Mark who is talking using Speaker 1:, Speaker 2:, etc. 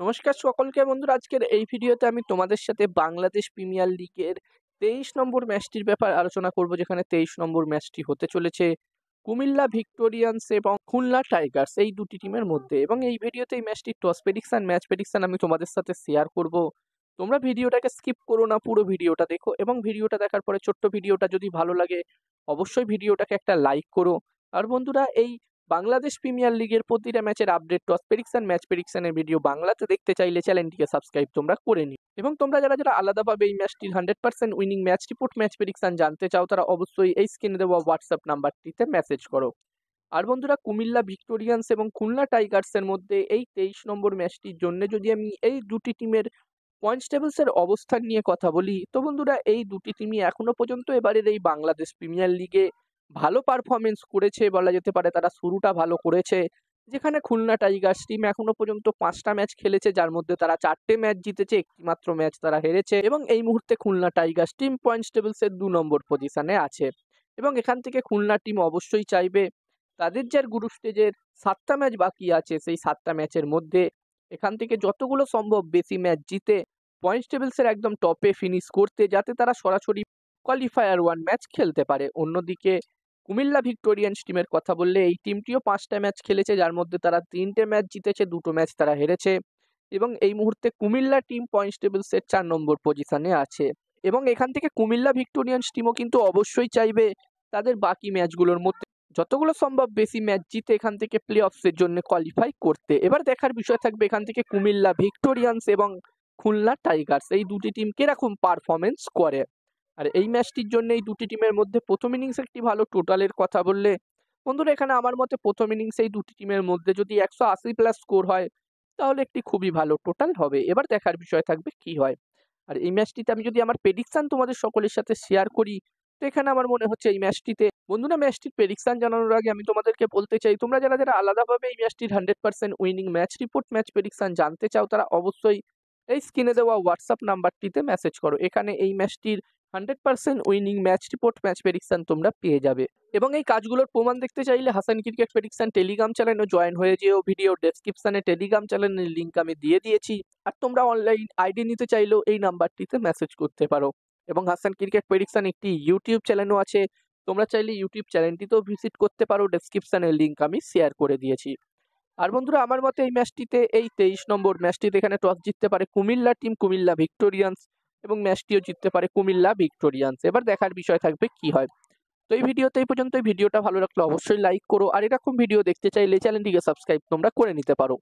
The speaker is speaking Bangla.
Speaker 1: নমস্কার সকলকে বন্ধুরা, আজকের এই ভিডিওতে আমি তোমাদের সাথে বাংলাদেশ প্রিমিয়ার লিগের 23 নম্বর ম্যাচটির ব্যাপার আলোচনা করব, যেখানে 23 নম্বর ম্যাচটি হতে চলেছে কুমিল্লা ভিক্টোরিয়ান্স এবং খুলনা টাইগার্স এই দুটি টিমের মধ্যে। এবং এই ভিডিওতে এই ম্যাচটির টস প্রেডিকশন, ম্যাচ প্রেডিকশন আমি তোমাদের সাথে শেয়ার করব। তোমরা ভিডিওটাকে স্কিপ করো না, পুরো ভিডিওটা দেখো এবং ভিডিওটা দেখার পরে ছোট্ট ভিডিওটা যদি ভালো লাগে অবশ্যই ভিডিওটাকে একটা লাইক করো। আর বন্ধুরা, এই বাংলাদেশ প্রিমিয়ার লিগের প্রতিটা ম্যাচের আপডেট, টস প্রেডিকশন, ম্যাচ প্রেডিকশনের ভিডিও বাংলাতে দেখতে চাইলে চ্যানেলটিকে সাবস্ক্রাইব তোমরা করে নিও। এবং তোমরা যারা যারা আলাদাভাবে এই ম্যাচটির 100% winning match report, match prediction জানতে চাও, তারা অবশ্যই এই স্ক্রিনে দেওয়া হোয়াটসঅ্যাপ নাম্বারটিতে মেসেজ করো। আর বন্ধুরা, কুমিল্লা ভিক্টোরিয়ান্স এবং খুলনা টাইগার্সের মধ্যে এই 23 নম্বর ম্যাচটির জন্য যদি আমি এই দুটি টিমের পয়েন্টস টেবিলসের অবস্থান নিয়ে কথা বলি, তো বন্ধুরা এই দুটি টিমই এখনো পর্যন্ত এবারের এই বাংলাদেশ প্রিমিয়ার লিগে ভালো পারফরমেন্স করেছে বলা যেতে পারে। তারা শুরুটা ভালো করেছে, যেখানে খুলনা টাইগার্স টিম এখনো পর্যন্ত 5টা ম্যাচ খেলেছে, যার মধ্যে তারা 4টে ম্যাচ জিতেছে, একটি মাত্র ম্যাচ তারা হেরেছে। এবং এই মুহূর্তে খুলনা টাইগার্স টিম পয়েন্টস টেবিলসের 2 নম্বর পজিশনে আছে। এবং এখান থেকে খুলনা টিম অবশ্যই চাইবে তাদের যে গ্রুপ স্টেজের 7টা ম্যাচ বাকি আছে, সেই 7টা ম্যাচের মধ্যে এখান থেকে যতগুলো সম্ভব বেশি ম্যাচ জিতে পয়েন্টস টেবিলসের একদম টপে ফিনিশ করতে, যাতে তারা সরাসরি কোয়ালিফায়ার 1 ম্যাচ খেলতে পারে। অন্যদিকে কুমিল্লা ভিক্টোরিয়ান্স টিমের কথা বললে, এই টিমটিও 5টা ম্যাচ খেলেছে, যার মধ্যে তারা 3টে ম্যাচ জিতেছে, 2টো ম্যাচ তারা হেরেছে। এবং এই মুহূর্তে কুমিল্লা টিম পয়েন্টস টেবিলসের 4 নম্বর পজিশনে আছে। এবং এখান থেকে কুমিল্লা ভিক্টোরিয়ান্স টিমও কিন্তু অবশ্যই চাইবে তাদের বাকি ম্যাচগুলোর মধ্যে যতগুলো সম্ভব বেশি ম্যাচ জিতে এখান থেকে প্লে অফসের জন্য কোয়ালিফাই করতে। এবার দেখার বিষয় থাকবে এখান থেকে কুমিল্লা ভিক্টোরিয়ান্স এবং খুলনা টাইগার্স এই দুটি টিম কিরকম পারফরমেন্স করে। আর এই ম্যাচটির জন্য এই দুটি টিমের মধ্যে প্রথম ইনিংস একটি ভালো টোটালের কথা বললে, বন্ধুরা এখানে আমার মতে প্রথম ইনিংস এই দুটি টিমের মধ্যে যদি 180+ স্কোর হয়, তাহলে একটি খুবই ভালো টোটাল হবে। এবার দেখার বিষয় থাকবে কি হয়। আর এই ম্যাচটিতে আমি যদি আমার প্রেডিকশন তোমাদের সকলের সাথে শেয়ার করি, তো এখানে আমার মনে হচ্ছে এই ম্যাচটিতে, বন্ধুরা ম্যাচটির প্রেডিকশন জানানোর আগে আমি তোমাদেরকে বলতে চাই, তোমরা যারা যারা আলাদাভাবে এই ম্যাচটির 100% winning match report, match prediction জানতে চাও, তারা অবশ্যই এই স্ক্রিনে দেওয়া হোয়াটসঅ্যাপ নাম্বারটিতে মেসেজ করো। এখানে এই ম্যাচটির 100% winning match report, match prediction তোমরা পেয়ে যাবে। এবং এই কাজগুলোর প্রমাণ দেখতে চাইলে হাসান ক্রিকেট প্রেডিকশন টেলিগ্রাম চ্যানেলে জয়েন হয়ে যেও। ভিডিও ডেসক্রিপশনে টেলিগ্রাম চ্যানেলের লিঙ্ক আমি দিয়ে দিয়েছি। আর তোমরা অনলাইন আইডি নিতে চাইলেও এই নাম্বারটিতে মেসেজ করতে পারো। এবং হাসান ক্রিকেট প্রেডিকশন একটি ইউটিউব চ্যানেলও আছে, তোমরা চাইলে ইউটিউব চ্যানেলটিতেও ভিজিট করতে পারো, ডেসক্রিপশনের লিঙ্ক আমি শেয়ার করে দিয়েছি। আর বন্ধুরা, আমার মতে এই ম্যাচটিতে, এই 23 নম্বর ম্যাচটিতে এখানে টস জিততে পারে কুমিল্লা টিম, কুমিল্লা ভিক্টোরিয়ান্স, এবং ম্যাচটিও জিততে পারে কুমিল্লা ভিক্টোরিয়ান্স। এবার দেখার বিষয় থাকবে কি হয়। তো এই ভিডিওতে এই পর্যন্ত। ভিডিওটা ভালো লাগলে অবশ্যই লাইক করো, আর এরকম ভিডিও দেখতে চাইলে চ্যানেলটিকে সাবস্ক্রাইব তোমরা করে নিতে পারো।